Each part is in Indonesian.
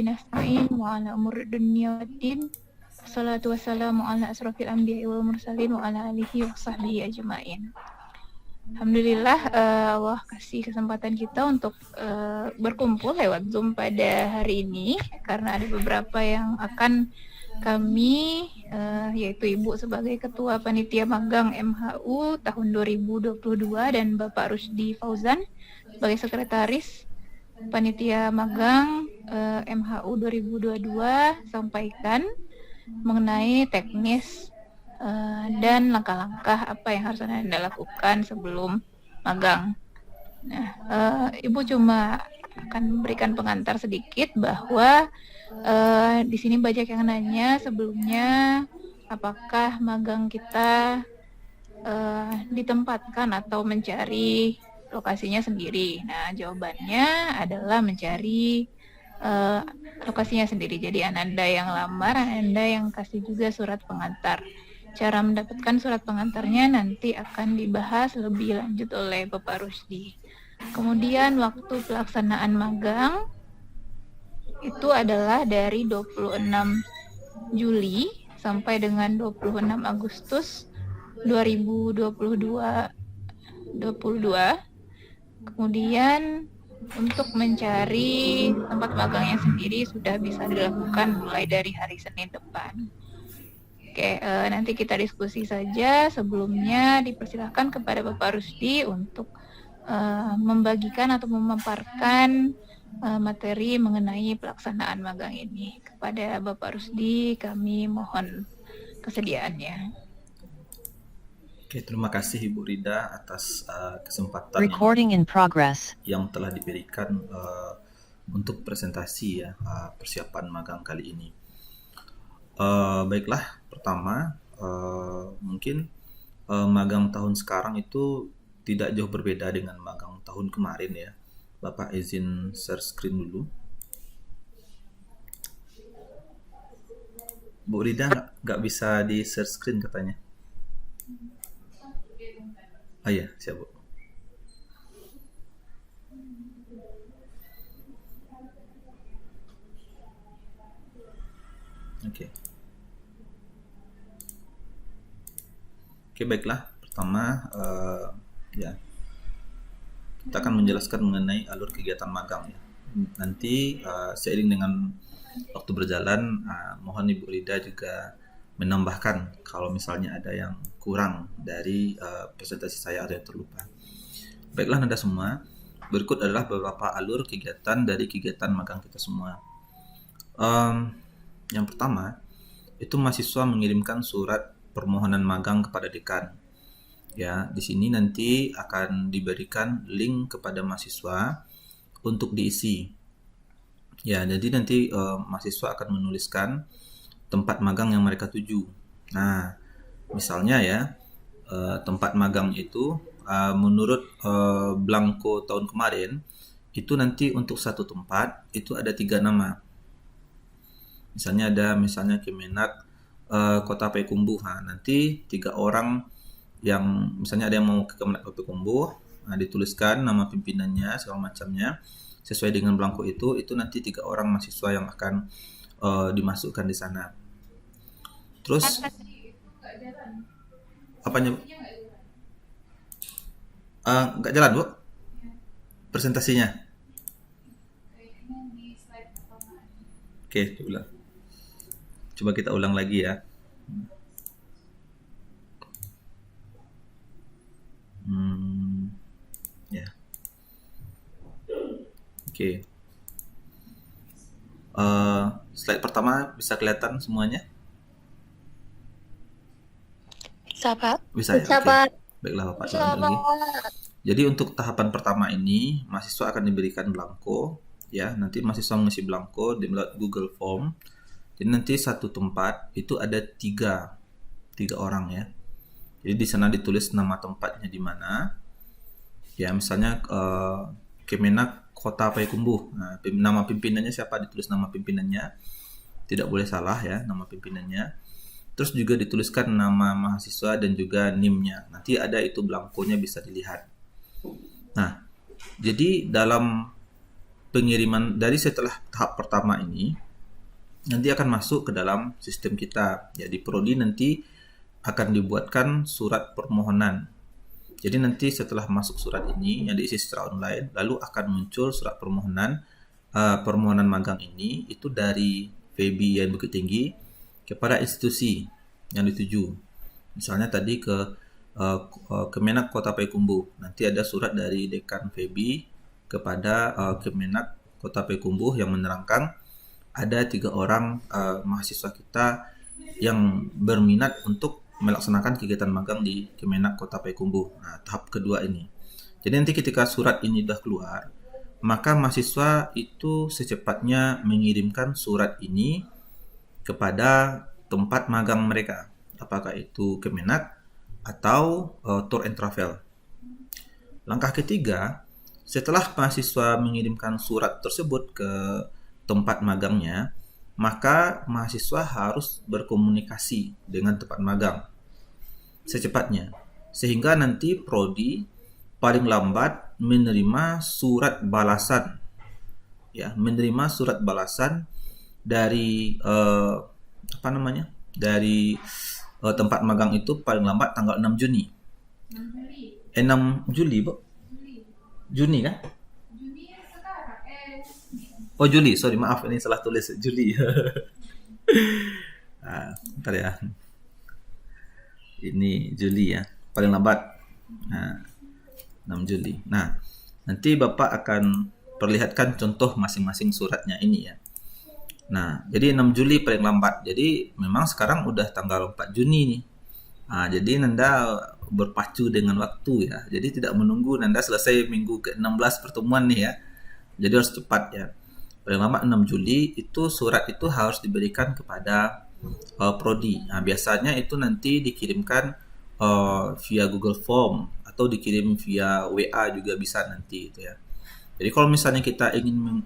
bihi nasta'in wa ala umuri dunya waddin. Wassalatu wassalamu ala asrofil anbiya'i wal mursalin wa ala alihi wa sahbihi ajma'in. Alhamdulillah Allah kasih kesempatan kita untuk berkumpul lewat Zoom pada hari ini karena ada beberapa yang akan kami yaitu Ibu sebagai Ketua Panitia Magang MHU tahun 2022 dan Bapak Rusdi Fauzan sebagai Sekretaris Panitia Magang MHU 2022 sampaikan mengenai teknis dan langkah-langkah apa yang harus Anda lakukan sebelum magang. Nah, Ibu cuma akan memberikan pengantar sedikit bahwa di sini banyak yang nanya sebelumnya apakah magang kita ditempatkan atau mencari lokasinya sendiri. Nah, jawabannya adalah mencari lokasinya sendiri. Jadi Anda yang lamar, Anda yang kasih juga surat pengantar. Cara mendapatkan surat pengantarnya nanti akan dibahas lebih lanjut oleh Bapak Rusdi. Kemudian waktu pelaksanaan magang itu adalah dari 26 Juli sampai dengan 26 Agustus 2022. Kemudian untuk mencari tempat magangnya sendiri sudah bisa dilakukan mulai dari hari Senin depan. Oke, nanti kita diskusi saja. Sebelumnya dipersilakan kepada Bapak Rusdi untuk membagikan atau memaparkan materi mengenai pelaksanaan magang ini. Kepada Bapak Rusdi, kami mohon kesediaannya. Oke, terima kasih Ibu Rida atas kesempatan yang telah diberikan untuk presentasi ya persiapan magang kali ini. Baiklah, pertama mungkin magang tahun sekarang itu tidak jauh berbeda dengan magang tahun kemarin ya. Bapak izin share screen dulu. Bu Rida nggak bisa di share screen katanya. Ah iya, siap Bu. Oke. Oke, baiklah. Pertama, ya kita akan menjelaskan mengenai alur kegiatan magang ya. Nanti seiring dengan waktu berjalan, mohon Ibu Rida juga menambahkan kalau misalnya ada yang kurang dari presentasi saya atau yang terlupa. Baiklah Anda semua, berikut adalah beberapa alur kegiatan dari kegiatan magang kita semua. Yang pertama, itu mahasiswa mengirimkan surat permohonan magang kepada dekan. Ya, di sini nanti akan diberikan link kepada mahasiswa untuk diisi. Ya, jadi nanti mahasiswa akan menuliskan tempat magang yang mereka tuju. Nah, misalnya ya, tempat magang itu menurut Blanko tahun kemarin, itu nanti untuk satu tempat itu ada 3 nama. Misalnya ada Kemenak Kota Payakumbuh. Nah, nanti 3 orang yang misalnya ada yang mau ke Kemenak Kota Payakumbuh, dituliskan nama pimpinannya segala macamnya sesuai dengan Blanko itu nanti 3 orang mahasiswa yang akan dimasukkan di sana. Terus apanya? Nggak jalan Bu presentasinya. Oke, coba kita ulang lagi ya. Ya. Oke. Slide pertama bisa kelihatan semuanya? Bisa Pak? Bisa ya? Oke. Baiklah Bapak, ulangi lagi. Jadi untuk tahapan pertama ini mahasiswa akan diberikan Blanko ya. Nanti mahasiswa mengisi Blanko di Google Form. Jadi nanti satu tempat itu ada 3 orang ya. Jadi di sana ditulis nama tempatnya di mana. Ya, misalnya Kemenak Kota Payakumbuh. Nah, nama pimpinannya siapa, ditulis nama pimpinannya. Tidak boleh salah ya nama pimpinannya. Terus juga dituliskan nama mahasiswa dan juga NIM-nya. Nanti ada itu Blankonya bisa dilihat. Nah, jadi dalam pengiriman dari setelah tahap pertama ini nanti akan masuk ke dalam sistem kita. Jadi prodi nanti akan dibuatkan surat permohonan. Jadi nanti setelah masuk surat ini yang diisi secara online, lalu akan muncul surat permohonan permohonan magang ini itu dari FEBI yang Bukit Tinggi kepada institusi yang dituju. Misalnya tadi ke Kemenak Kota Payakumbuh. Nanti ada surat dari Dekan FEBI kepada Kemenak Kota Payakumbuh yang menerangkan ada 3 orang mahasiswa kita yang berminat untuk melaksanakan kegiatan magang di Kemenak Kota Payakumbuh. Nah, tahap kedua ini. Jadi nanti ketika surat ini sudah keluar, maka mahasiswa itu secepatnya mengirimkan surat ini kepada tempat magang mereka. Apakah itu Kemenak atau Tour and Travel. Langkah ketiga, setelah mahasiswa mengirimkan surat tersebut ke tempat magangnya, maka mahasiswa harus berkomunikasi dengan tempat magang secepatnya, sehingga nanti prodi paling lambat menerima surat balasan, ya, menerima surat balasan dari dari tempat magang itu paling lambat tanggal 6 Juni. 6 Juli, Bu? Juni kan? Oh, Juli, sorry, maaf, ini salah tulis, Juli. Bentar ya. Ini Juli ya, paling lambat. 6 Juli. Nah, nanti Bapak akan perlihatkan contoh masing-masing suratnya ini ya. Nah, jadi 6 Juli paling lambat. Jadi memang sekarang udah tanggal 4 Juni nih. Jadi Nanda berpacu dengan waktu ya. Jadi tidak menunggu Nanda selesai minggu ke-16 pertemuan nih ya. Jadi harus cepat ya. Paling lambat 6 Juli itu surat itu harus diberikan kepada prodi. Nah, biasanya itu nanti dikirimkan via Google Form atau dikirim via WA juga bisa nanti itu ya. Jadi kalau misalnya kita ingin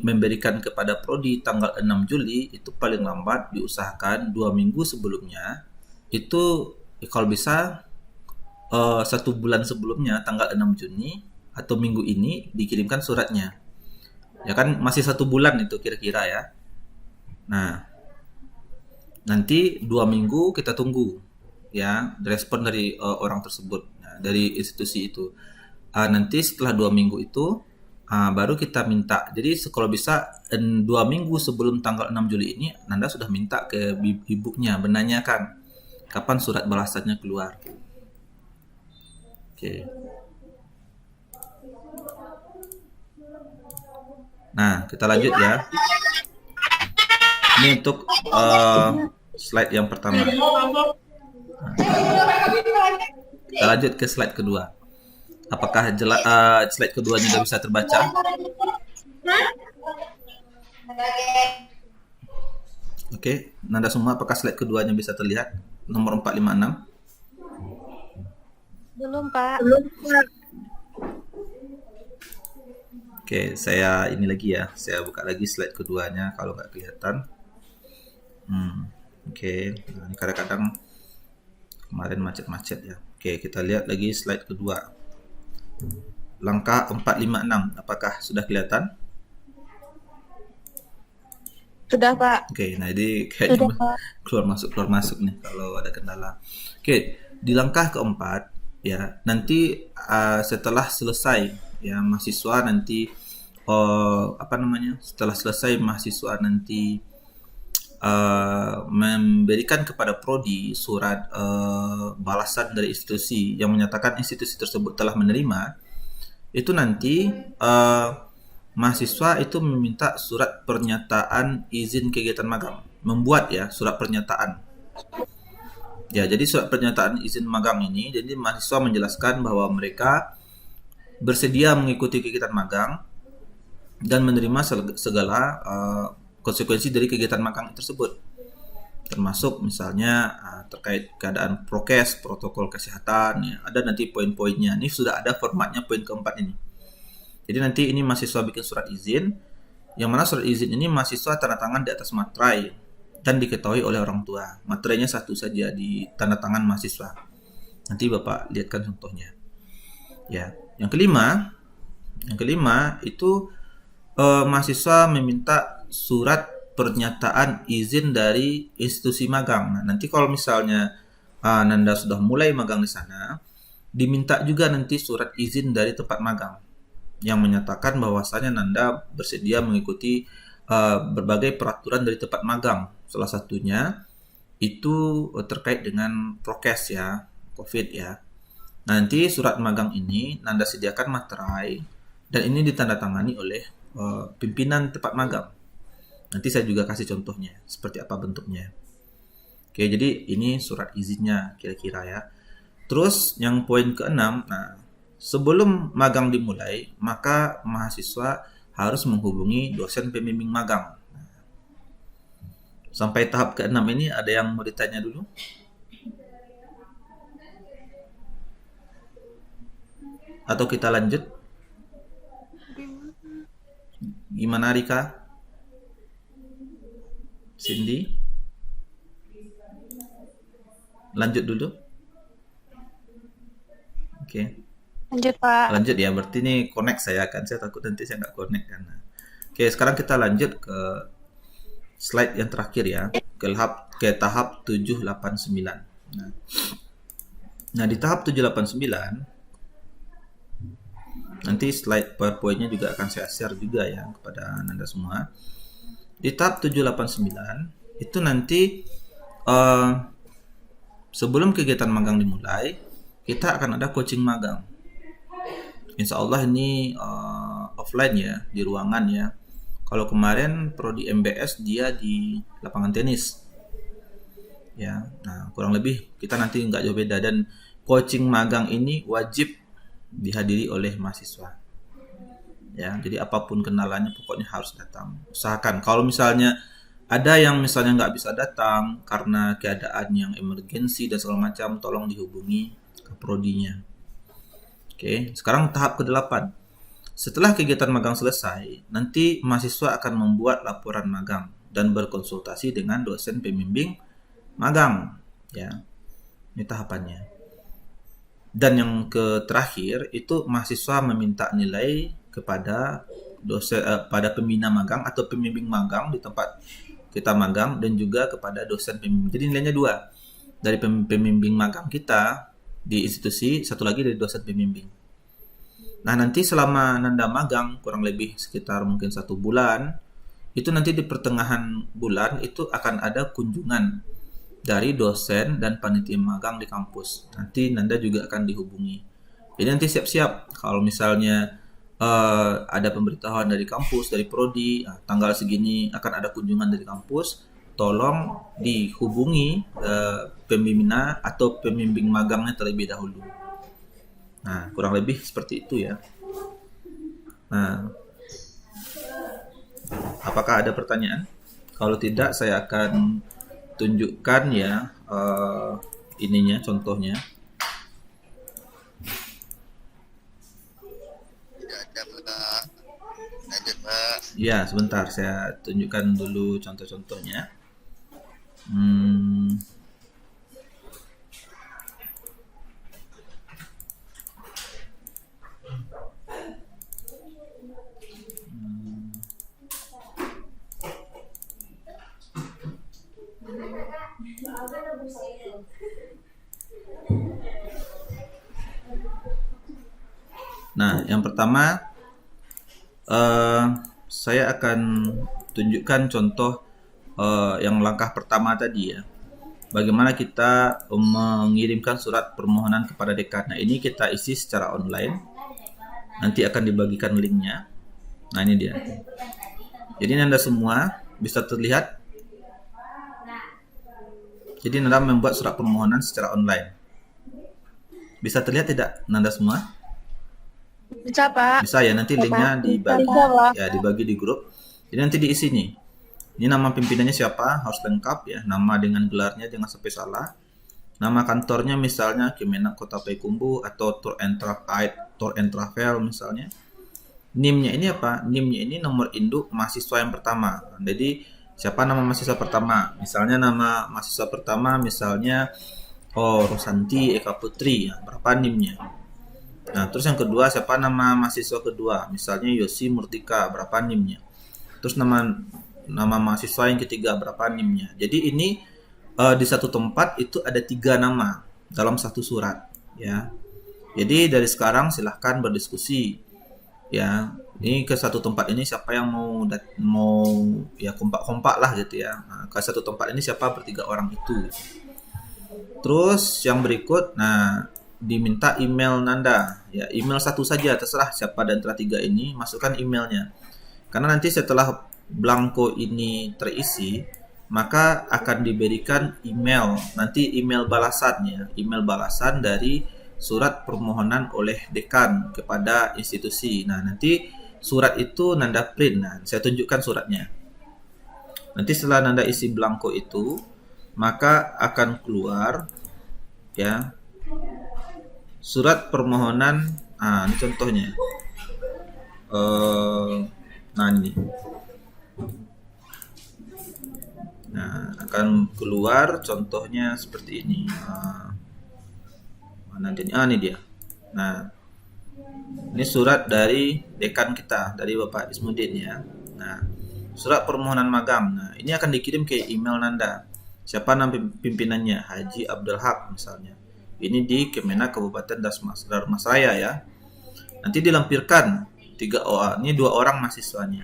memberikan kepada prodi tanggal 6 Juli itu paling lambat diusahakan 2 minggu sebelumnya. Itu kalau bisa 1 bulan sebelumnya tanggal 6 Juni atau minggu ini dikirimkan suratnya. Ya kan masih 1 bulan itu kira-kira ya. Nah, nanti 2 minggu kita tunggu ya respon dari orang tersebut, dari institusi itu. Nanti setelah 2 minggu itu baru kita minta. Jadi kalau bisa 2 minggu sebelum tanggal 6 Juli ini Nanda sudah minta ke ibunya menanyakan kapan surat balasannya keluar. Oke. Nah, kita lanjut ya. Ini untuk slide yang pertama. Kita lanjut ke slide kedua. Apakah slide keduanya sudah bisa terbaca? Oke, Nanda semua apakah slide keduanya bisa terlihat? Nomor 456. Belum, Pak. Oke, saya ini lagi ya. Saya buka lagi slide keduanya kalau nggak kelihatan. Oke, nah, ini kadang-kadang kemarin macet-macet ya. Oke, kita lihat lagi slide kedua. Langkah 456, apakah sudah kelihatan? Sudah, Pak. Oke, nah ini kayaknya keluar masuk nih kalau ada kendala. Oke, di langkah keempat ya, nanti setelah selesai ya mahasiswa nanti setelah selesai mahasiswa nanti memberikan kepada prodi surat balasan dari institusi yang menyatakan institusi tersebut telah menerima, itu nanti mahasiswa itu meminta surat pernyataan izin kegiatan magang, membuat ya surat pernyataan. Ya, jadi surat pernyataan izin magang ini, jadi mahasiswa menjelaskan bahwa mereka bersedia mengikuti kegiatan magang dan menerima segala konsekuensi dari kegiatan magang tersebut, termasuk misalnya terkait keadaan prokes, protokol kesehatan, ya, ada nanti poin-poinnya. Ini sudah ada formatnya poin keempat ini. Jadi nanti ini mahasiswa bikin surat izin, yang mana surat izin ini mahasiswa tanda tangan di atas materai dan diketahui oleh orang tua. Materainya satu saja di tanda tangan mahasiswa. Nanti Bapak lihatkan contohnya. Ya, yang kelima itu mahasiswa meminta surat pernyataan izin dari institusi magang. Nah, nanti kalau misalnya Nanda sudah mulai magang di sana, diminta juga nanti surat izin dari tempat magang yang menyatakan bahwasanya Nanda bersedia mengikuti berbagai peraturan dari tempat magang. Salah satunya itu terkait dengan prokes ya, COVID ya. Nanti surat magang ini Nanda sediakan materai dan ini ditandatangani oleh pimpinan tempat magang. Nanti saya juga kasih contohnya seperti apa bentuknya. Oke, jadi ini surat izinnya kira-kira ya. Terus yang poin keenam, nah sebelum magang dimulai, maka mahasiswa harus menghubungi dosen pembimbing magang. Sampai tahap keenam ini ada yang mau ditanya dulu? Atau kita lanjut? Gimana Rika? Cindy? Lanjut dulu? Oke. Lanjut, Pak. Lanjut ya, berarti ini connect saya kan. Saya takut nanti saya nggak connect kan. Oke, sekarang kita lanjut ke slide yang terakhir ya. Ke tahap 789. Nah, di tahap 789 nanti slide PowerPoint-nya juga akan saya share juga ya kepada Anda semua. Di tahap 789 itu nanti sebelum kegiatan magang dimulai, kita akan ada coaching magang. Insya Allah ini offline ya, di ruangan ya. Kalau kemarin prodi MBS dia di lapangan tenis. Ya, nah kurang lebih kita nanti nggak jauh beda, dan coaching magang ini wajib dihadiri oleh mahasiswa. Ya, jadi apapun kenalannya pokoknya harus datang. Usahakan kalau misalnya ada yang misalnya nggak bisa datang karena keadaan yang emergensi dan segala macam, tolong dihubungi ke prodinya. Oke, sekarang tahap ke-8. Setelah kegiatan magang selesai, nanti mahasiswa akan membuat laporan magang dan berkonsultasi dengan dosen pembimbing magang. Ya, ini tahapannya. Dan yang terakhir itu mahasiswa meminta nilai kepada dosen, pada pembina magang atau pembimbing magang di tempat kita magang, dan juga kepada dosen pembimbing. Jadi nilainya 2, dari pembimbing magang kita di institusi, satu lagi dari dosen pembimbing. Nah, nanti selama Nanda magang kurang lebih sekitar mungkin 1 bulan, itu nanti di pertengahan bulan itu akan ada kunjungan dari dosen dan panitia magang di kampus. Nanti Nanda juga akan dihubungi. Jadi nanti siap-siap kalau misalnya ada pemberitahuan dari kampus, dari prodi, tanggal segini akan ada kunjungan dari kampus, tolong dihubungi pembina atau pembimbing magangnya terlebih dahulu. Nah, kurang lebih seperti itu ya. Nah, apakah ada pertanyaan? Kalau tidak, saya akan tunjukkan ya ininya, contohnya. Ya, sebentar saya tunjukkan dulu contoh-contohnya. Nah, yang pertama saya akan tunjukkan contoh yang langkah pertama tadi ya. Bagaimana kita mengirimkan surat permohonan kepada dekan. Nah, ini kita isi secara online. Nanti akan dibagikan linknya. Nah, ini dia. Jadi Nanda semua bisa terlihat. Jadi Nanda membuat surat permohonan secara online. Bisa terlihat tidak Nanda semua? Bisa, Pak. Bisa ya, nanti linknya dibagi. Bisa, Pak. Ya, dibagi di grup. Jadi nanti diisi nih. Ini nama pimpinannya siapa, harus lengkap ya. Nama dengan gelarnya jangan sampai salah. Nama kantornya misalnya Kemenak Kota Payakumbuh atau Tour and Travel misalnya. NIM-nya ini apa? NIM-nya ini nomor induk mahasiswa yang pertama. Jadi siapa nama mahasiswa pertama? Misalnya nama mahasiswa pertama misalnya Rosanti Eka Putri, ya, berapa NIM-nya? Nah, terus yang kedua, siapa nama mahasiswa kedua? Misalnya Yosi Murtika, berapa NIM-nya? Terus nama mahasiswa yang ketiga, berapa NIM-nya? Jadi ini di satu tempat itu ada 3 nama dalam satu surat, ya. Jadi dari sekarang silahkan berdiskusi, ya. Ini ke satu tempat ini siapa yang mau ya kompak-kompak lah gitu ya. Nah, ke satu tempat ini siapa bertiga orang itu. Terus yang berikut, nah diminta email Nanda, ya email satu saja terserah siapa dan antara 3 ini masukkan emailnya. Karena nanti setelah blanko ini terisi, maka akan diberikan email, nanti email balasannya, email balasan dari surat permohonan oleh dekan kepada institusi. Nah, nanti surat itu Nanda print. Nah, saya tunjukkan suratnya. Nanti setelah Nanda isi blanko itu, maka akan keluar ya surat permohonan. Ini contohnya. Nah, ini. Nah, akan keluar contohnya seperti ini. Mana dia? Ini dia. Nah, ini surat dari dekan kita, dari Bapak Ismudin ya. Nah, surat permohonan magang. Nah, ini akan dikirim ke email Nanda. Siapa nama pimpinannya? Haji Abdul Haq misalnya. Ini di Kemenak Kabupaten Dharmasraya ya. Nanti dilampirkan 3 orang. Ini 2 orang mahasiswanya.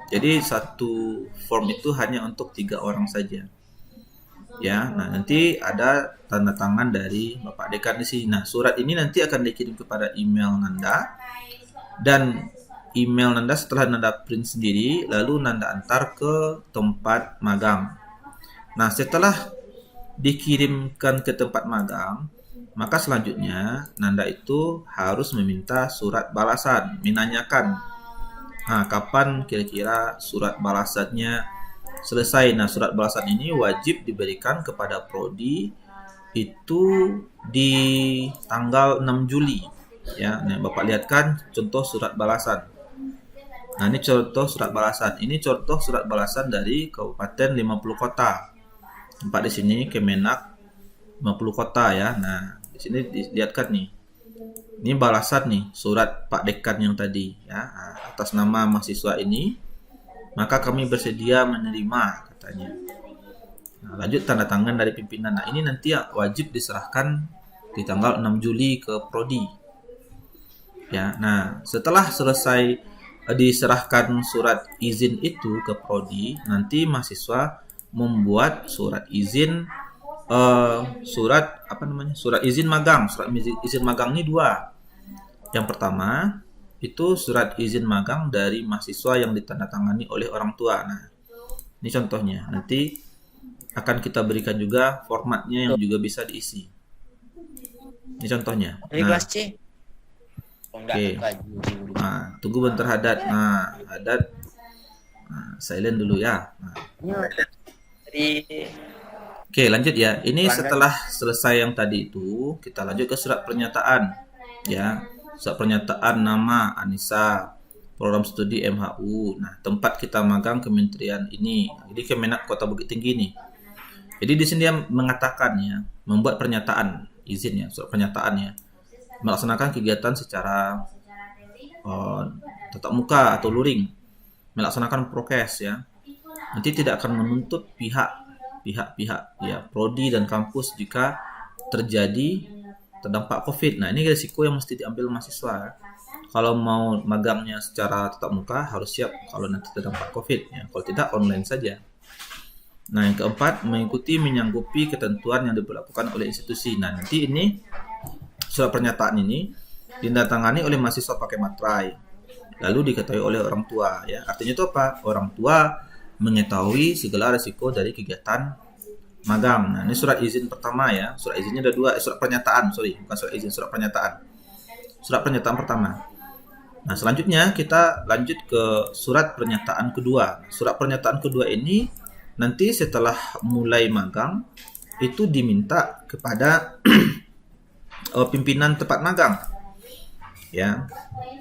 Jadi satu form itu hanya untuk 3 orang saja. Ya, nah nanti ada tanda tangan dari Bapak Dekan di sini. Nah, surat ini nanti akan dikirim kepada email Nanda, dan email Nanda setelah Nanda print sendiri, lalu Nanda antar ke tempat magang. Nah, setelah dikirimkan ke tempat magang, maka selanjutnya Nanda itu harus meminta surat balasan, menanyakan, kapan kira-kira surat balasannya selesai. Nah, surat balasan ini wajib diberikan kepada prodi itu di tanggal 6 Juli. Ya, nah, Bapak lihat kan contoh surat balasan. Nah, ini contoh surat balasan. Ini contoh surat balasan dari Kabupaten 50 Kota. Tempat di sini Kemenak 50 Kota ya. Nah, di sini dilihatkan nih. Ini balasan nih surat Pak Dekan yang tadi ya, atas nama mahasiswa ini, maka kami bersedia menerima katanya. Nah, lanjut tanda tangan dari pimpinan. Nah, ini nanti ya wajib diserahkan di tanggal 6 Juli ke prodi. Ya, nah setelah selesai diserahkan surat izin itu ke prodi, nanti mahasiswa membuat surat izin surat izin magang. Surat izin magang ini 2. Yang pertama itu surat izin magang dari mahasiswa yang ditandatangani oleh orang tua. Nah, ini contohnya. Nanti akan kita berikan juga formatnya yang juga bisa diisi. Ini contohnya. Kelas C. Oke. Nah, tunggu bentar Hadat. Nah, Hadat. Silent dulu ya. Oke, lanjut ya. Ini setelah selesai yang tadi itu, kita lanjut ke surat pernyataan. Ya, surat pernyataan nama Anissa, program studi MHU. Nah, tempat kita magang kementerian ini. Jadi Kemenak Kota Bukit Tinggi nih. Jadi di sini dia mengatakan ya, membuat pernyataan izin ya, surat pernyataannya. Melaksanakan kegiatan secara tatap muka atau luring. Melaksanakan prokes ya. Nanti tidak akan menuntut pihak ya prodi dan kampus jika terjadi terdampak COVID. Nah, ini risiko yang mesti diambil mahasiswa. Kalau mau magangnya secara tatap muka harus siap kalau nanti terdampak COVID ya. Kalau tidak online saja. Nah, yang keempat, mengikuti menyanggupi ketentuan yang diberlakukan oleh institusi. Nah, nanti ini surat pernyataan ini ditandatangani oleh mahasiswa pakai materai. Lalu diketahui oleh orang tua ya. Artinya itu apa? Orang tua mengetahui segala risiko dari kegiatan magang. Nah, ini surat izin pertama ya. Surat izinnya ada 2, surat pernyataan, bukan surat izin, surat pernyataan. Surat pernyataan pertama. Nah, selanjutnya kita lanjut ke surat pernyataan kedua. Surat pernyataan kedua ini nanti setelah mulai magang itu diminta kepada pimpinan tempat magang. Ya.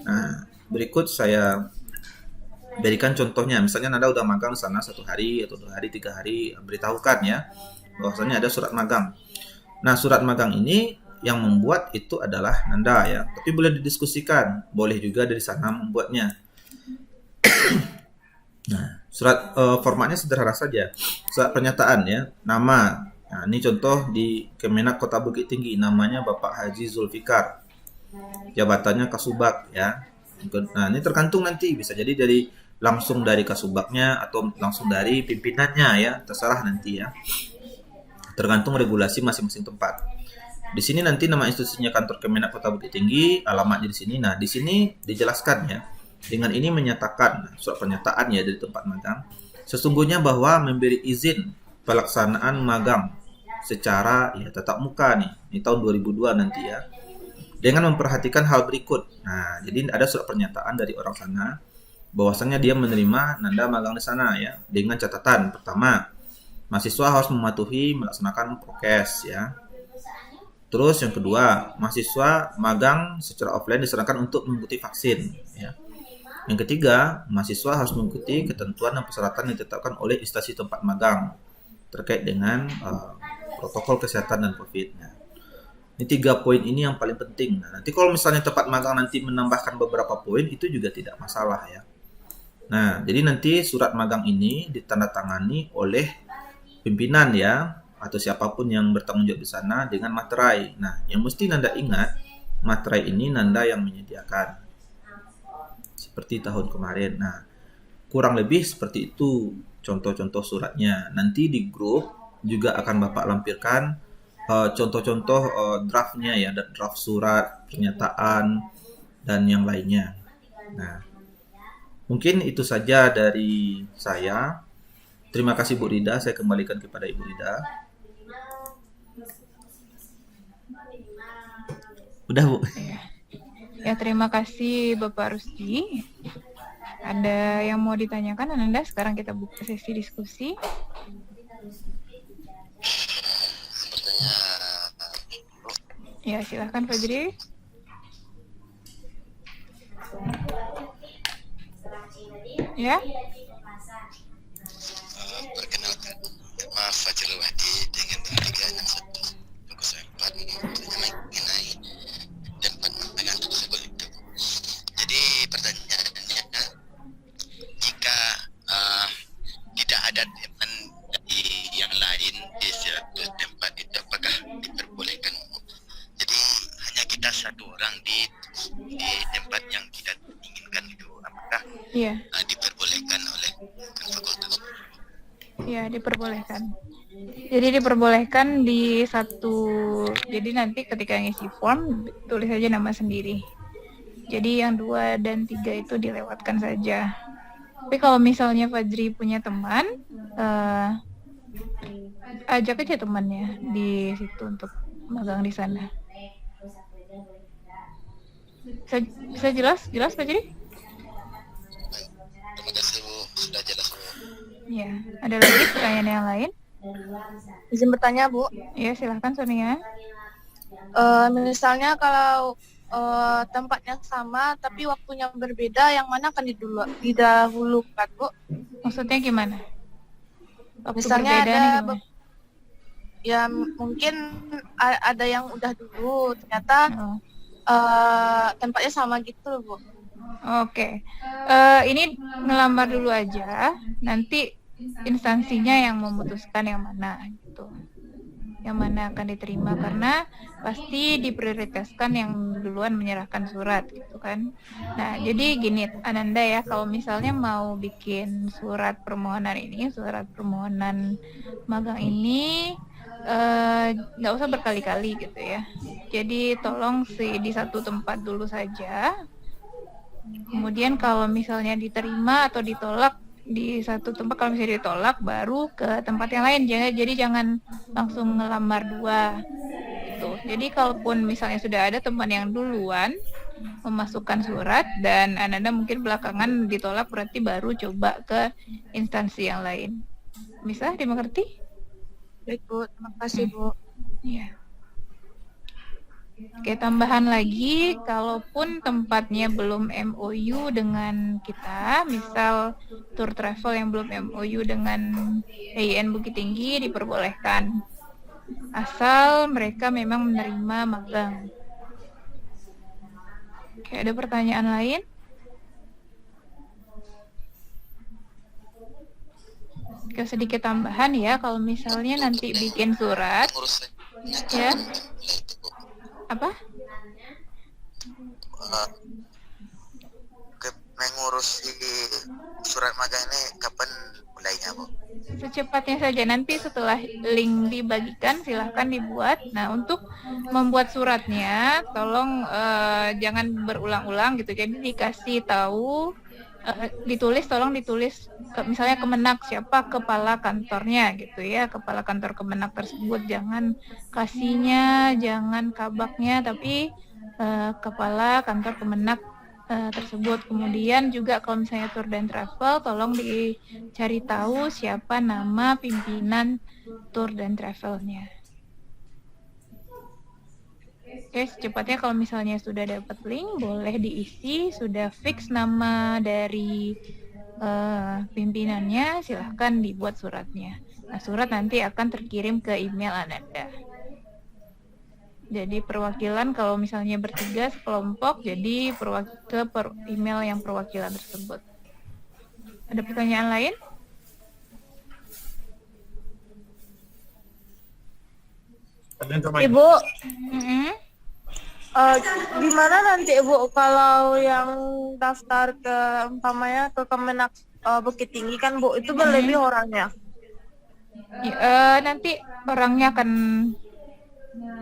Nah, berikut saya berikan contohnya. Misalnya Nanda udah magang di sana 1 hari atau 2 hari, 3 hari, beritahukan ya bahwasanya ada surat magang. Nah, surat magang ini yang membuat itu adalah Nanda ya. Tapi boleh didiskusikan, boleh juga dari sana membuatnya. Nah, surat formatnya sederhana saja. Surat pernyataan ya, nama. Nah, ini contoh di Kemenak Kota Bukit Tinggi, namanya Bapak Haji Zulfikar. Jabatannya Kasubag ya. Nah, ini tergantung nanti, bisa jadi langsung dari Kasubagnya atau langsung dari pimpinannya ya, terserah nanti ya. Tergantung regulasi masing-masing tempat. Di sini nanti nama institusinya kantor Kemenak Kota Bukit Tinggi, alamatnya di sini. Nah, di sini dijelaskan ya. Dengan ini menyatakan surat pernyataan ya dari tempat magang, sesungguhnya bahwa memberi izin pelaksanaan magang secara ya tatap muka nih, ini tahun 2002 nanti ya. Dengan memperhatikan hal berikut. Nah, jadi ada surat pernyataan dari orang sana bahwasannya dia menerima Nanda magang di sana ya, dengan catatan pertama, mahasiswa harus mematuhi melaksanakan prokes ya. Terus yang kedua, mahasiswa magang secara offline disarankan untuk mengikuti vaksin ya. Yang ketiga, mahasiswa harus mengikuti ketentuan dan persyaratan yang ditetapkan oleh instansi tempat magang terkait dengan protokol kesehatan dan COVID. Nah, ini 3 poin ini yang paling penting. Nah, nanti kalau misalnya tempat magang nanti menambahkan beberapa poin, itu juga tidak masalah ya. Nah, jadi nanti surat magang ini ditandatangani oleh pimpinan ya, atau siapapun yang bertanggung jawab di sana dengan materai. Nah, yang mesti Nanda ingat, materai ini Nanda yang menyediakan. Seperti tahun kemarin. Nah, kurang lebih seperti itu contoh-contoh suratnya. Nanti di grup juga akan Bapak lampirkan contoh-contoh draftnya ya, draft surat, pernyataan, dan yang lainnya. Nah, mungkin itu saja dari saya. Terima kasih Bu Rida, saya kembalikan kepada Ibu Rida. Udah Bu. Ya, terima kasih Bapak Rusdi. Ada yang mau ditanyakan Ananda? Sekarang kita buka sesi diskusi. Ya, silahkan Fajri. Ya. Perkenalkan, maaf Fajrul Wahdi dengan 361 mengenai tempat magang tersebut itu. Jadi pertanyaannya, jika tidak ada teman dari yang lain di suatu tempat itu, apakah diperbolehkan? Jadi hanya kita satu orang di tempat yang kita inginkan itu, apakah diperbolehkan oleh fakultas? Ya, diperbolehkan. Jadi diperbolehkan di satu. Jadi nanti ketika ngisi form tulis saja nama sendiri. Jadi yang 2 dan 3 itu dilewatkan saja. Tapi kalau misalnya Fajri punya teman, ajak aja temannya di situ untuk magang di sana. Bisa jelas Fajri? Terima kasih Bu, sudah jelas Bu. Ya, ada lagi pertanyaan yang lain? Izin bertanya Bu. Ya, silahkan Sonia. Misalnya kalau tempatnya sama tapi waktunya berbeda, yang mana akan didahulukan Bu? Maksudnya gimana? Waktu Misalnya berbeda ada nih gimana? ya mungkin ada yang udah dulu, ternyata tempatnya sama gitu loh Bu. Oke. Ini ngelamar dulu aja, nanti instansinya yang memutuskan yang mana gitu. Yang mana akan diterima, karena pasti diprioritaskan yang duluan menyerahkan surat gitu kan. Nah, jadi gini Ananda ya, kalau misalnya mau bikin surat permohonan magang ini nggak usah berkali-kali gitu ya. Jadi tolong di satu tempat dulu saja. Kemudian kalau misalnya diterima atau ditolak di satu tempat, kalau misalnya ditolak baru ke tempat yang lain. Jadi jangan langsung ngelamar 2 gitu. Jadi kalaupun misalnya sudah ada teman yang duluan memasukkan surat dan Ananda mungkin belakangan ditolak, berarti baru coba ke instansi yang lain. Bisa dimengerti? Baik Bu, terima kasih Bu. Iya. Oke, tambahan lagi, kalaupun tempatnya belum MOU dengan kita, misal tour travel yang belum MOU dengan EIN Bukit Tinggi, diperbolehkan. asal mereka memang menerima magang. Oke, ada pertanyaan lain? Oke, sedikit tambahan ya, kalau misalnya nanti bikin surat, Ngurus ya, itu, Bu. apa? Eh, mengurusi surat magang ini kapan mulainya, Bu? Secepatnya saja, nanti setelah link dibagikan silahkan dibuat. Nah, untuk membuat suratnya tolong jangan berulang-ulang gitu, jadi dikasih tahu, tolong ditulis misalnya Kemenak, siapa kepala kantornya gitu ya, kepala kantor Kemenak tersebut, jangan kasihnya, jangan kabaknya, tapi kepala kantor Kemenak tersebut. Kemudian juga kalau misalnya tour dan travel, tolong dicari tahu siapa nama pimpinan tour dan travelnya. Oke, secepatnya kalau misalnya sudah dapat link, boleh diisi, sudah fix nama dari pimpinannya, silahkan dibuat suratnya. Nah, surat nanti akan terkirim ke email Anda. Jadi perwakilan kalau misalnya bertiga sekelompok, jadi email yang perwakilan tersebut. Ada pertanyaan lain? Ibu, Mm-mm. gimana nanti Ibu kalau yang daftar ke umpamanya ke Kemenak Bukit Tinggi kan Bu, itu berlebih orangnya. Nanti orangnya akan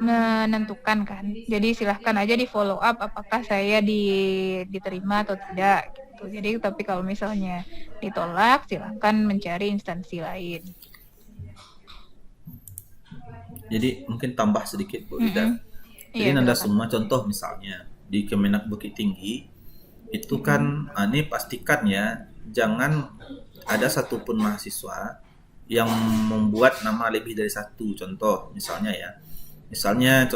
menentukan kan. Jadi silahkan aja di follow up apakah saya diterima atau tidak gitu. Jadi tapi kalau misalnya ditolak, silahkan mencari instansi lain. Jadi mungkin tambah sedikit Bu Rida. Jadi Iya, Nanda silakan. semua contoh misalnya di Kemenak Bukit Tinggi itu kan ini pastikan ya jangan ada satupun mahasiswa yang membuat nama lebih dari satu. Contoh misalnya misalnya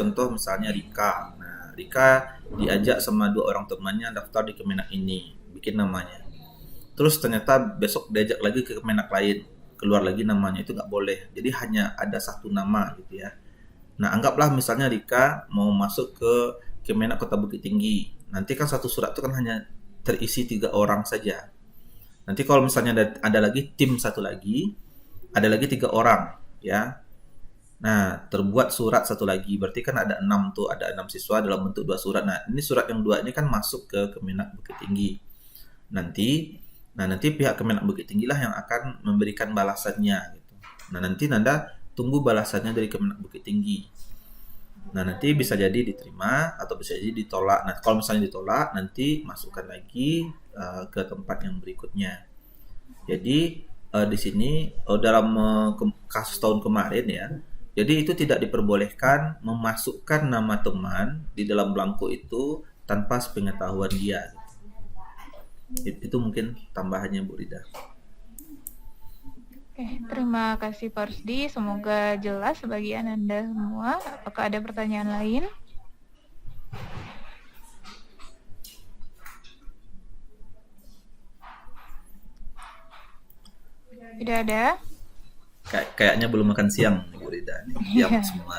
Rika. Nah, Rika diajak sama 2 orang temannya daftar di Kemenak ini, bikin namanya. Terus ternyata besok diajak lagi ke Kemenak lain, keluar lagi namanya, itu nggak boleh. Jadi hanya ada satu nama gitu ya. Nah, anggaplah misalnya Rika mau masuk ke Kemenak Kota Bukit Tinggi. Nanti kan satu surat itu kan hanya terisi 3 orang saja. Nanti kalau misalnya ada lagi tim satu lagi, ada lagi 3 orang ya. Nah, terbuat surat satu lagi, berarti kan ada 6 tuh, ada 6 siswa dalam bentuk 2 surat. Nah, ini surat yang 2 ini kan masuk ke Kemenak Bukit Tinggi. Nanti pihak Kemenak Bukit Tinggi lah yang akan memberikan balasannya gitu. Nah, nanti Nanda tunggu balasannya dari Kemenak Bukit Tinggi. Nah, nanti bisa jadi diterima atau bisa jadi ditolak. Nah, kalau misalnya ditolak, nanti masukkan lagi ke tempat yang berikutnya. Jadi di sini dalam kasus tahun kemarin ya, jadi itu tidak diperbolehkan memasukkan nama teman di dalam belangko itu tanpa sepengetahuan dia. Itu mungkin tambahannya Bu Rida. Oke, terima kasih Pak Rusdi. Semoga jelas sebagian Anda semua. Apakah ada pertanyaan lain? Tidak ada? Kayaknya belum makan siang Bu Rida. Diam Iya. semua.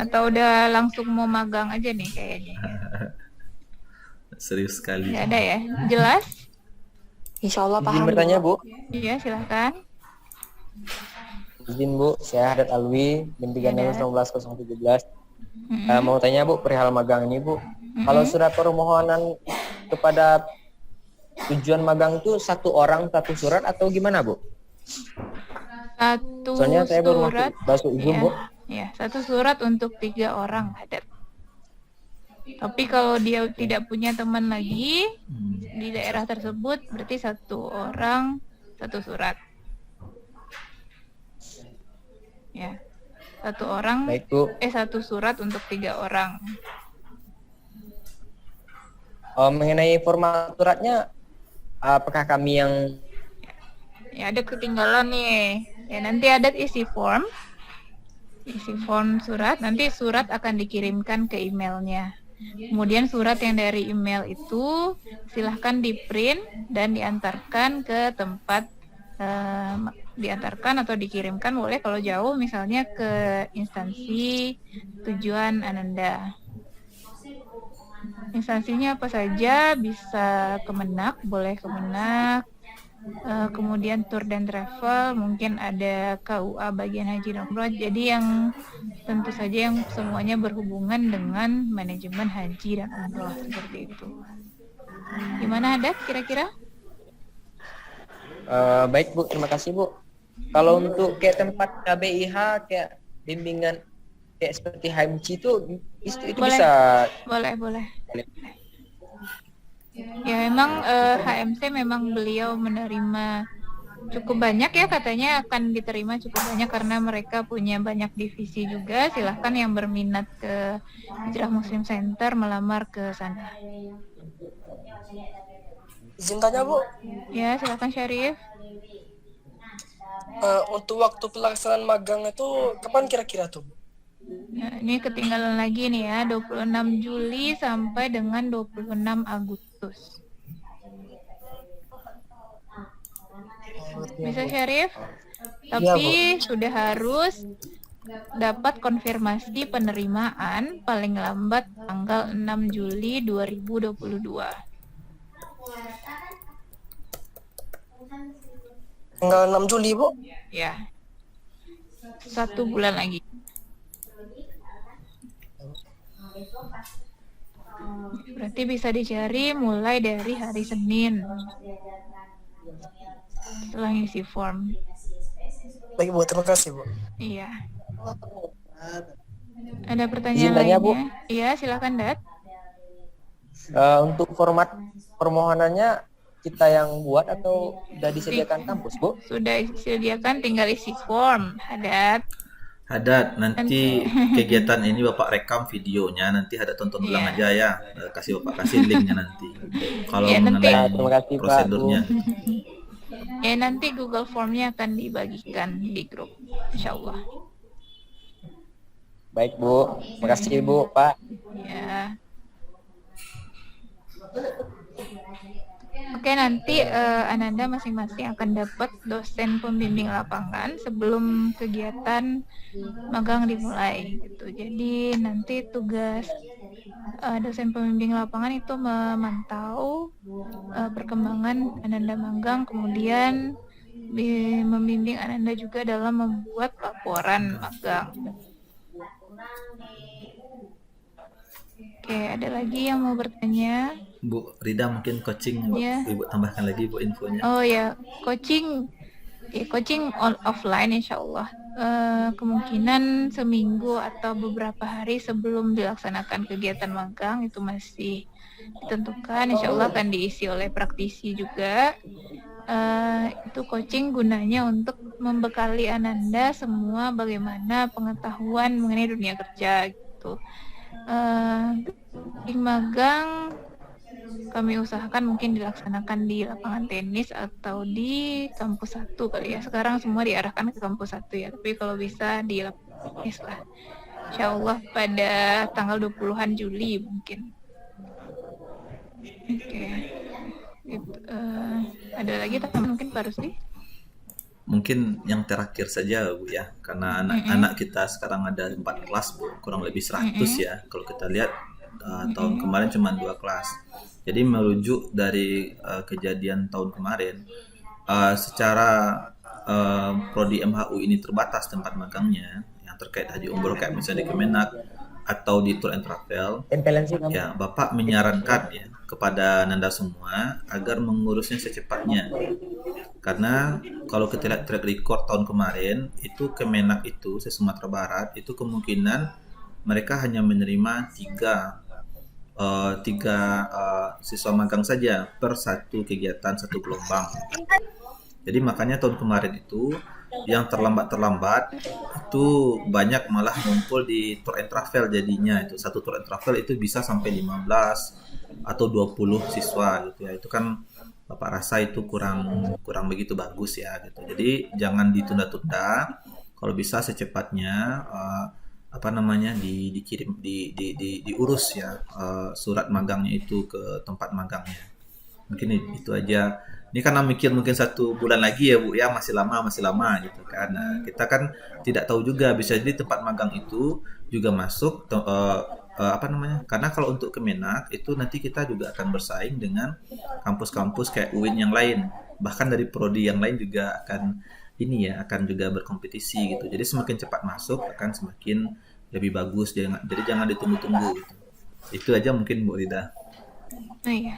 Atau udah langsung mau magang aja nih kayaknya. Serius sekali. Tidak ada ya? Jelas? Insya Allah Izin paham. bertanya Bu, Iya, silahkan. izin Bu, saya Hadat Alwi, bin 36 Mm-mm. Mau tanya Bu, perihal magang ini Bu, kalau surat permohonan kepada tujuan magang itu 1 orang 1 surat atau gimana Bu? Satu Soalnya saya baru surat. masuk Zoom Bu. Ya, 1 surat untuk 3 orang Hadat. Tapi kalau dia tidak punya teman lagi di daerah tersebut, berarti 1 orang 1 surat. Ya, 1 orang Baik Bu. 1 surat untuk 3 orang. Mengenai format suratnya, apakah kami yang Ya, ada ketinggalan nih. Ya, nanti ada isi form surat. Nanti surat akan dikirimkan ke emailnya. Kemudian surat yang dari email itu silahkan di print dan diantarkan ke tempat diantarkan atau dikirimkan boleh kalau jauh misalnya ke instansi tujuan Ananda. Instansinya apa saja, bisa Kemenak, boleh Kemenak, kemudian Tour dan Travel, mungkin ada KUA bagian haji dan umroh. Jadi yang tentu saja yang semuanya berhubungan dengan manajemen haji dan umroh seperti itu. Gimana Hadat kira-kira? Baik Bu, terima kasih Bu. Kalau untuk kayak tempat KBIH kayak bimbingan kayak seperti HMC itu Boleh. bisa. Boleh. Ya memang HMC memang beliau menerima cukup banyak ya, katanya akan diterima cukup banyak karena mereka punya banyak divisi juga. Silahkan yang berminat ke Hijrah Muslim Center melamar ke sana. Izin tanya Bu, Ya silahkan Syarif. untuk waktu pelaksanaan magang itu kapan kira-kira tuh Bu? Nah, ini ketinggalan lagi nih ya, 26 Juli sampai dengan 26 Agustus. Bisa Syarif? Tapi sudah harus dapat konfirmasi penerimaan paling lambat tanggal 6 Juli 2022. Tanggal 6 Juli Bu? Ya. 1 bulan lagi. Berarti bisa dicari mulai dari hari Senin setelah ngisi form. Baik Bu, terima kasih Bu. Iya. Ada pertanyaan Izin tanya, Bu? lainnya? Iya, silakan Dat. Untuk format permohonannya kita yang buat atau sudah disediakan kampus Bu? Sudah disediakan, tinggal isi form. Hadat, nanti kegiatan ini Bapak rekam videonya, nanti Hadat tonton ulang aja ya. Kasih linknya nanti. Kalau Ya, nanti. mengenai Terima kasih, Pak. prosedurnya. Nanti Google Formnya akan dibagikan di grup, insya Allah. Baik Bu, terima kasih Bu, Pak. Ya. Oke, nanti Ananda masing-masing akan dapat dosen pembimbing lapangan sebelum kegiatan magang dimulai gitu. Jadi nanti tugas dosen pembimbing lapangan itu memantau perkembangan Ananda magang, kemudian membimbing Ananda juga dalam membuat laporan magang. Oke, ada lagi yang mau bertanya? Bu Rida mungkin coaching, Iya. Ibu tambahkan lagi Bu infonya. Oh ya, coaching offline insya Allah. Kemungkinan seminggu atau beberapa hari sebelum dilaksanakan kegiatan magang itu masih ditentukan. Insya Allah akan diisi oleh praktisi juga. Itu coaching gunanya untuk membekali Ananda semua bagaimana pengetahuan mengenai dunia kerja gitu. Di magang kami usahakan mungkin dilaksanakan di lapangan tenis atau di kampus 1 kali ya. Sekarang semua diarahkan ke kampus 1 ya, tapi kalau bisa di lapangan tenis lah. Insya Allah pada tanggal 20-an Juli mungkin. Oke. Ada lagi mungkin Pak Rusdi? Mungkin yang terakhir saja Bu ya, karena anak-anak kita sekarang ada 4 kelas Bu, kurang lebih 100 ya. Kalau kita lihat tahun kemarin cuma 2 kelas. Jadi merujuk dari kejadian tahun kemarin, secara prodi MHU ini terbatas tempat magangnya yang terkait haji umroh kayak misalnya di Kemenak atau di Tour and Travel. Ya, Bapak menyarankan ya kepada Nanda semua agar mengurusnya secepatnya. Karena kalau kita lihat track record tahun kemarin itu Kemenak itu se-Sumatera Barat itu kemungkinan mereka hanya menerima 3 siswa magang saja per satu kegiatan, satu gelombang. Jadi makanya tahun kemarin itu yang terlambat itu banyak malah ngumpul di Tour and Travel, jadinya itu satu Tour and Travel itu bisa sampai 15 atau 20 siswa gitu ya. Itu kan Bapak rasa itu kurang begitu bagus ya gitu. Jadi jangan ditunda-tunda, kalau bisa secepatnya dikirim diurus ya surat magangnya itu ke tempat magangnya. Mungkin itu aja Ini karena mikir mungkin 1 bulan lagi ya Bu ya, masih lama gitu kan. Nah, kita kan tidak tahu juga, bisa jadi tempat magang itu juga masuk apa namanya? Karena kalau untuk Kemenak itu nanti kita juga akan bersaing dengan kampus-kampus kayak UIN yang lain. Bahkan dari prodi yang lain juga akan ini ya, akan juga berkompetisi gitu. Jadi semakin cepat masuk akan semakin lebih bagus. Jadi jangan ditunggu-tunggu gitu. Itu aja mungkin Bu Rida. Nah, iya.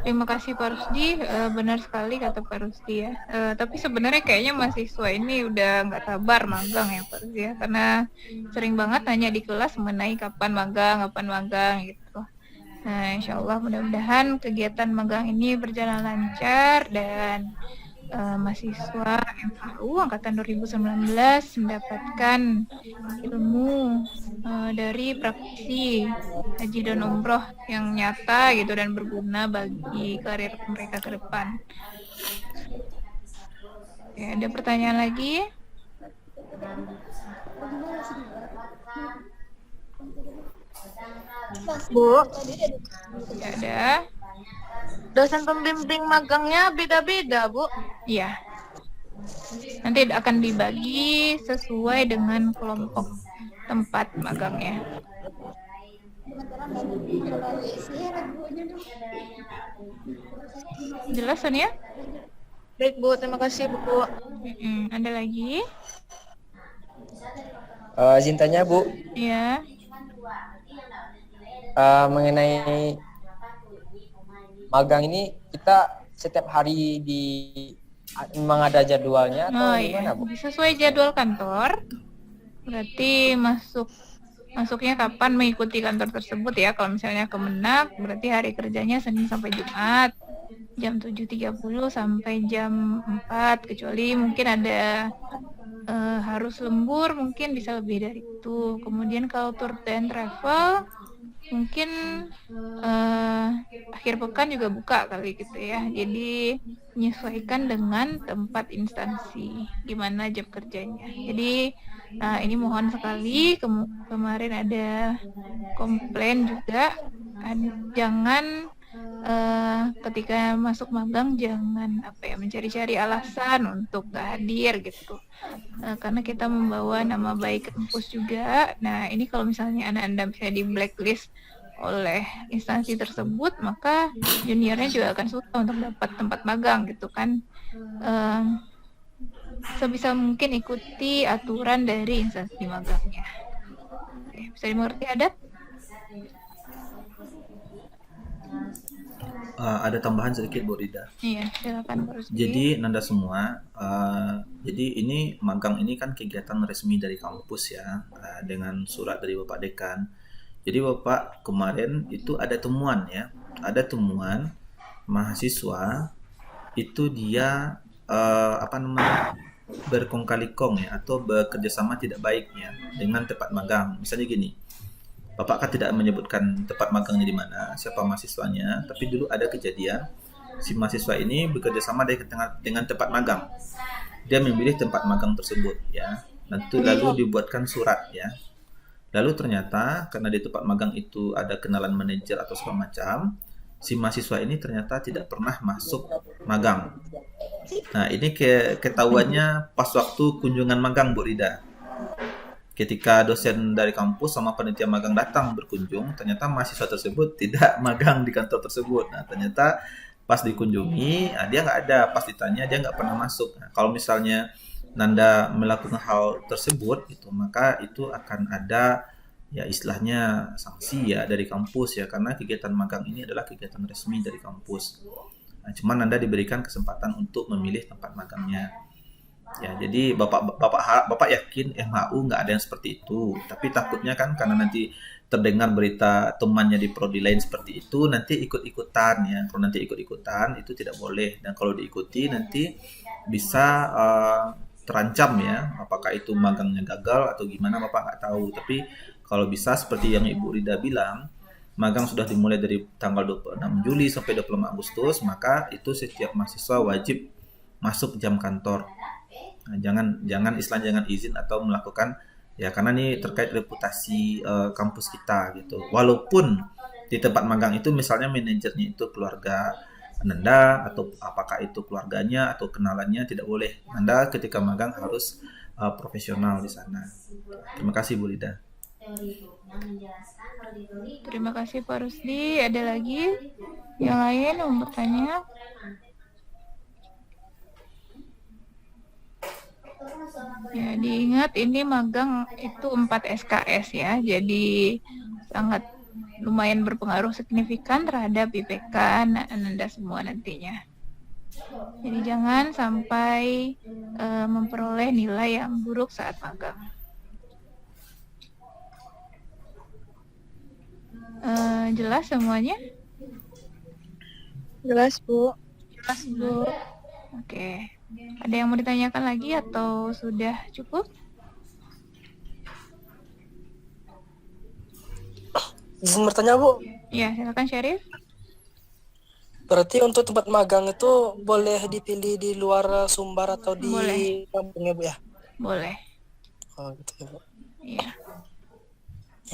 Terima kasih Pak Rusdi, benar sekali kata Pak Rusdi ya. Tapi sebenarnya kayaknya mahasiswa ini udah nggak sabar magang ya Pak Rusdi ya, karena sering banget nanya di kelas mengenai kapan magang gitu. Nah, insya Allah mudah-mudahan kegiatan magang ini berjalan lancar dan mahasiswa MHU angkatan 2019 mendapatkan ilmu dari praktisi haji dan umroh yang nyata gitu dan berguna bagi karir mereka ke depan. Oke, ada pertanyaan lagi? Bu, Tidak ada. dosen pembimbing magangnya beda-beda, Bu. Iya. Nanti akan dibagi sesuai dengan kelompok tempat magangnya. Jelas kan ya? Baik, Bu. Terima kasih, Bu. Ada lagi? Izin tanya Bu, Ya. mengenai magang ini kita setiap hari memang ada jadwalnya atau Oh gimana iya, Bu? sesuai jadwal kantor. Berarti masuknya kapan mengikuti kantor tersebut ya. Kalau misalnya Kemenak, berarti hari kerjanya Senin sampai Jumat, jam 7.30 sampai jam 4, kecuali mungkin ada harus lembur, mungkin bisa lebih dari itu. Kemudian kalau tour dan travel, mungkin akhir pekan juga buka kali gitu ya. Jadi menyesuaikan dengan tempat instansi gimana jam kerjanya. Jadi ini mohon sekali kemarin ada komplain juga, jangan ketika masuk magang jangan mencari-cari alasan untuk gak hadir gitu. Karena kita membawa nama baik kampus juga. Nah, ini kalau misalnya Anda bisa di blacklist oleh instansi tersebut, maka juniornya juga akan susah untuk dapat tempat magang gitu kan. Sebisa mungkin ikuti aturan dari instansi magangnya. Oke, bisa dimengerti Adat? Ada tambahan sedikit Bu Rida. Iya, silakan Pak Rusdi. Jadi Nanda semua, jadi ini magang ini kan kegiatan resmi dari kampus ya, dengan surat dari Bapak Dekan. Jadi Bapak kemarin itu ada temuan ya, ada temuan mahasiswa itu dia berkong kali kong ya, atau bekerjasama tidak baik ya dengan tempat magang. Misalnya gini, Bapak kan tidak menyebutkan tempat magangnya di mana, siapa mahasiswanya, tapi dulu ada kejadian si mahasiswa ini bekerja sama dengan tempat magang. Dia memilih tempat magang tersebut ya. Lalu dibuatkan surat ya. Lalu ternyata karena di tempat magang itu ada kenalan manajer atau segala macam, si mahasiswa ini ternyata tidak pernah masuk magang. Nah, ini ketahuannya pas waktu kunjungan magang Bu Rida. Ketika dosen dari kampus sama panitia magang datang berkunjung, ternyata mahasiswa tersebut tidak magang di kantor tersebut. Nah, ternyata pas dikunjungi, dia nggak ada. Pas ditanya, dia nggak pernah masuk. Nah, kalau misalnya Nanda melakukan hal tersebut, maka itu akan ada ya istilahnya sanksi ya dari kampus ya, karena kegiatan magang ini adalah kegiatan resmi dari kampus. Nah, cuman Nanda diberikan kesempatan untuk memilih tempat magangnya. Ya, jadi Bapak yakin MHU nggak ada yang seperti itu. Tapi takutnya kan karena nanti terdengar berita temannya di prodi lain seperti itu, nanti ikut-ikutan ya. Kalau nanti ikut-ikutan itu tidak boleh. Dan kalau diikuti nanti bisa terancam ya. Apakah itu magangnya gagal atau gimana Bapak nggak tahu. Tapi kalau bisa seperti yang Ibu Rida bilang, magang sudah dimulai dari tanggal 26 Juli sampai 25 Agustus, maka itu setiap mahasiswa wajib masuk jam kantor. Nah, jangan izin atau melakukan ya, karena ini terkait reputasi kampus kita gitu. Walaupun di tempat magang itu misalnya manajernya itu keluarga Ananda atau apakah itu keluarganya atau kenalannya, tidak boleh. Anda ketika magang harus profesional di sana. Terima kasih Bu Lida. Terima kasih Pak Rusdi. Ada lagi yang lain yang mau bertanya? Ya, diingat ini magang itu 4 SKS ya, jadi sangat lumayan berpengaruh signifikan terhadap IPK Anda semua nantinya. Jadi jangan sampai memperoleh nilai yang buruk saat magang. Jelas semuanya? Jelas, Bu. Jelas, Bu. Oke. Ada yang mau ditanyakan lagi atau sudah cukup? Izin bertanya, Bu. Ya, silakan Syarif. Berarti untuk tempat magang itu boleh dipilih di luar Sumbar atau di Boleh. kampungnya, Bu ya? Boleh. Oh, gitu ya, Bu. Iya.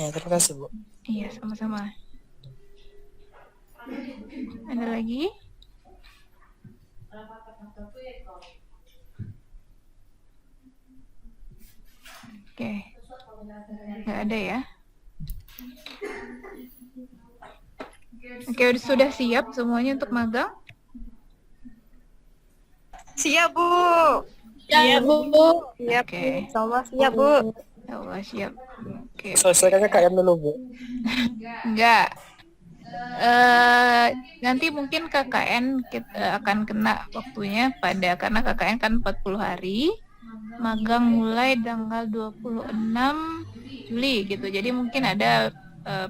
Ya, terima kasih, Bu. Iya, sama-sama. Ada lagi? Oke. Nggak ada ya? Oke, sudah siap semuanya untuk magang? Siap, Bu. Siap, Bu. Siap. Oke. Sama siap, Bu. Ya Allah, siap. Oke. Selesaikannya KM dulu, Bu. Enggak. Nanti mungkin KKN kita akan kena waktunya karena KKN kan 40 hari. Magang mulai tanggal 26 Juli gitu. Jadi mungkin ada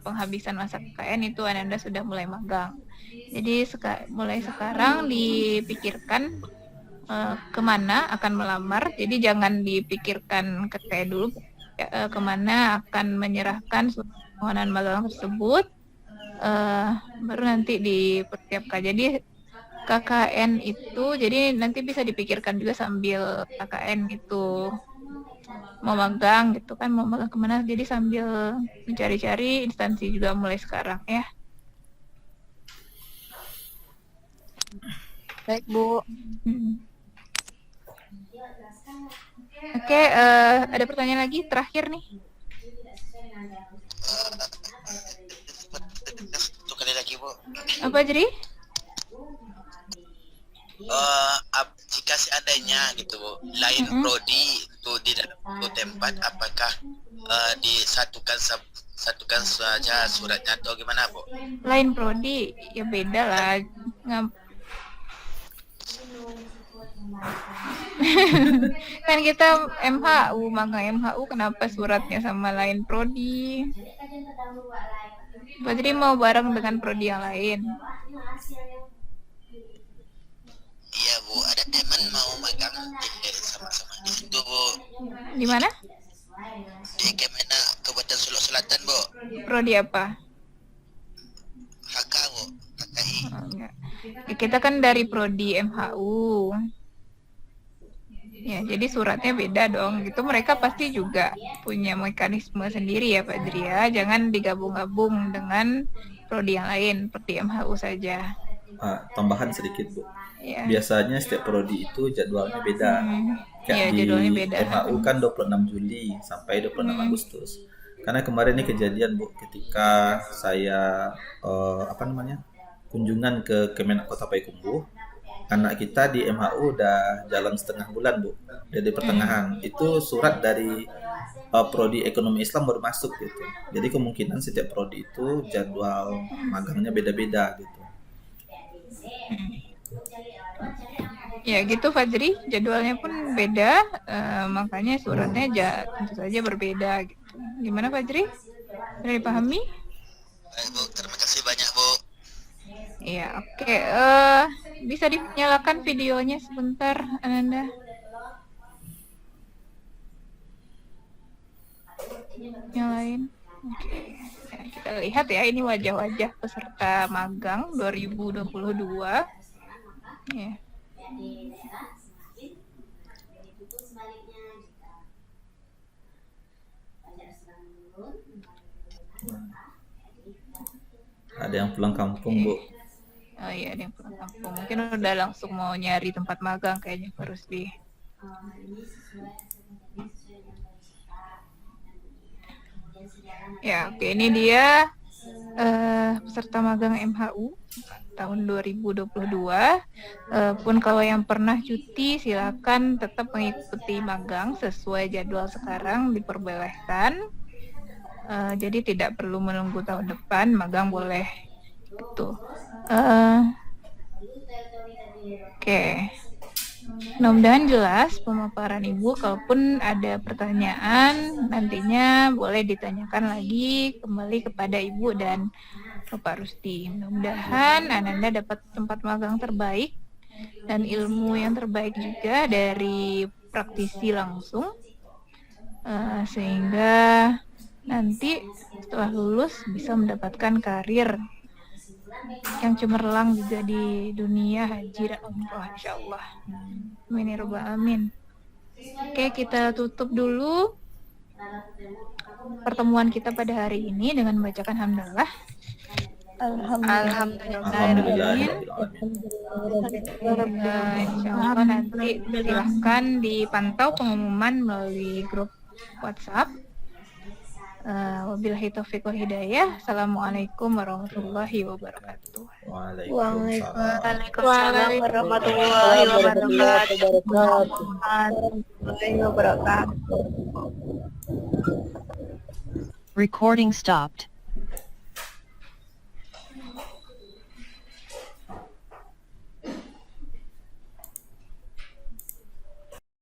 penghabisan masa KKN itu Anda sudah mulai magang. Jadi mulai sekarang dipikirkan kemana akan melamar. Jadi jangan dipikirkan KKN dulu, kemana akan menyerahkan permohonan magang tersebut, baru nanti dipersiapkan. Jadi KKN itu, jadi nanti bisa dipikirkan juga sambil KKN itu mau magang gitu kan, mau magang kemana, jadi sambil mencari-cari instansi juga mulai sekarang ya. Baik, Bu. Oke, ada pertanyaan lagi terakhir nih. Satu kali lagi, Bu. Apa jadi? Jika seandainya gitu, Bu, lain prodi itu di dalam satu tempat, apakah disatukan saja suratnya atau gimana, Bu? Lain prodi ya beda lah. Kan kita MHU, magang MHU, kenapa suratnya sama lain prodi? Berarti mau bareng dengan prodi yang lain. Iya, Bu, ada teman mau magang sama-sama di situ, Bu. Di mana? Di Kemenak Kabupaten Solok Selatan, Bu. Prodi apa? HK, Bu. HKI. Oh, enggak. Ya, kita kan dari prodi MHU. Ya, jadi suratnya beda dong. Gitu mereka pasti juga punya mekanisme sendiri ya, Pak Dria. Jangan digabung-gabung dengan prodi yang lain, prodi MHU saja. Tambahan sedikit, Bu. Ya. Biasanya setiap prodi itu jadwalnya beda. Iya, Kayak di jadwalnya beda. MHU kan 26 Juli sampai 26 Agustus. Karena kemarin ini kejadian, Bu, ketika saya kunjungan ke Kemenak Kota Payakumbuh, anak kita di MHU udah jalan setengah bulan, Bu. Dari pertengahan. Itu surat dari prodi ekonomi Islam baru masuk gitu. Jadi kemungkinan setiap prodi itu jadwal magangnya beda-beda gitu. Ya gitu Fajri, jadwalnya pun beda, makanya suratnya tentu saja berbeda gitu. Gimana Fajri? Sudah dipahami? Baik, Bu, terima kasih banyak, Bu. Iya, oke. Bisa dinyalakan videonya sebentar, Ananda. Nyalain. Oke. Ya, kita lihat ya, ini wajah-wajah peserta magang 2022. Ya. Ada yang pulang kampung, Bu. Oh iya, ada yang pulang Apa mungkin udah langsung mau nyari tempat magang kayaknya harus di. Ya, oke, ini dia peserta magang MHU tahun 2022. Pun kalau yang pernah cuti silakan tetap mengikuti magang sesuai jadwal sekarang, diperbolehkan. Jadi tidak perlu menunggu tahun depan, magang boleh gitu. Oke. Mudah-mudahan jelas pemaparan Ibu. Kalaupun ada pertanyaan, nantinya boleh ditanyakan lagi kembali kepada Ibu dan Bapak Rusdi. Mudah-mudahan Ananda dapat tempat magang terbaik dan ilmu yang terbaik juga dari praktisi langsung, sehingga nanti setelah lulus bisa mendapatkan karir yang cemerlang juga di dunia haji dan umroh, insyaallah. Amin ya rabbal alamin. Oke, kita tutup dulu pertemuan kita pada hari ini dengan membacakan hamdalah. Insyaallah nanti silahkan dipantau pengumuman melalui grup WhatsApp. Wabillahi taufiq wal hidayah. Assalamualaikum warahmatullahi wabarakatuh. Waalaikumsalam warahmatullahi wabarakatuh. Recording stopped.